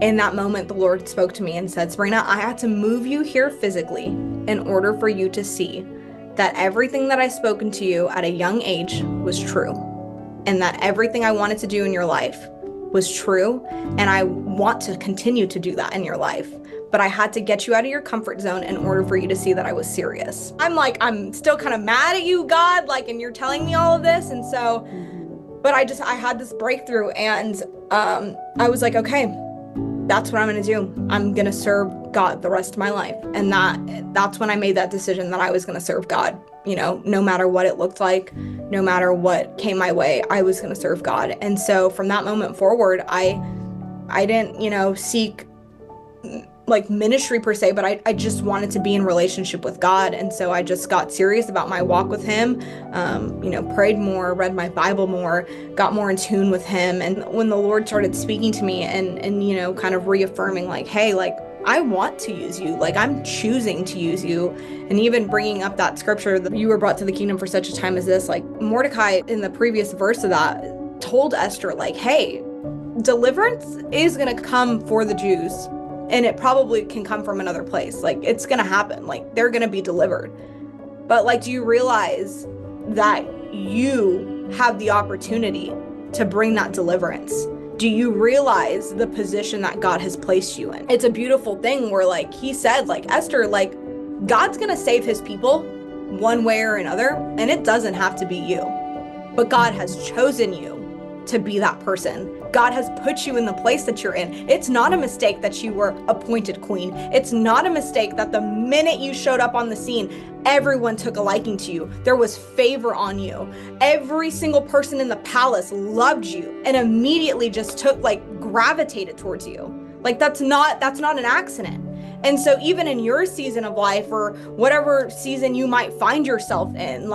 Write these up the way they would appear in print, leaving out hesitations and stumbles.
In that moment, the Lord spoke to me and said, Sabrina, I had to move you here physically in order for you to see that everything that I spoken to you at a young age was true, and that everything I wanted to do in your life was true, and I want to continue to do that in your life. But I had to get you out of your comfort zone in order for you to see that I was serious. I'm still kind of mad at you, God, and you're telling me all of this. And so, but I had this breakthrough, and I was like, okay, that's what I'm going to do. I'm going to serve God the rest of my life. And that's when I made that decision that I was going to serve God, no matter what it looked like, no matter what came my way, I was going to serve God. And so from that moment forward, I didn't, seek ministry per se, but I just wanted to be in relationship with God. And so I just got serious about my walk with him, prayed more, read my Bible more, got more in tune with him. And when the Lord started speaking to me and kind of reaffirming hey, I want to use you, I'm choosing to use you. And even bringing up that scripture that you were brought to the kingdom for such a time as this, Mordecai in the previous verse of that told Esther, hey, deliverance is going to come for the Jews. And it probably can come from another place. It's going to happen. They're going to be delivered. But do you realize that you have the opportunity to bring that deliverance? Do you realize the position that God has placed you in? It's a beautiful thing where he said, Esther, God's going to save his people one way or another. And it doesn't have to be you. But God has chosen you to be that person. God has put you in the place that you're in. It's not a mistake that you were appointed queen. It's not a mistake that the minute you showed up on the scene, everyone took a liking to you. There was favor on you. Every single person in the palace loved you and immediately just gravitated towards you. That's not an accident. And so even in your season of life or whatever season you might find yourself in,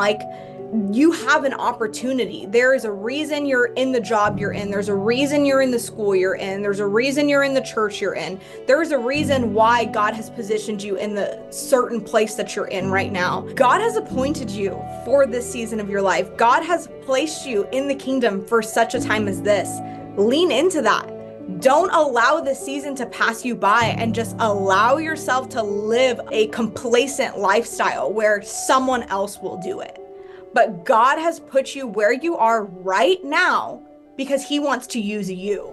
you have an opportunity. There is a reason you're in the job you're in. There's a reason you're in the school you're in. There's a reason you're in the church you're in. There's a reason why God has positioned you in the certain place that you're in right now. God has appointed you for this season of your life. God has placed you in the kingdom for such a time as this. Lean into that. Don't allow this season to pass you by and just allow yourself to live a complacent lifestyle where someone else will do it. But God has put you where you are right now because he wants to use you.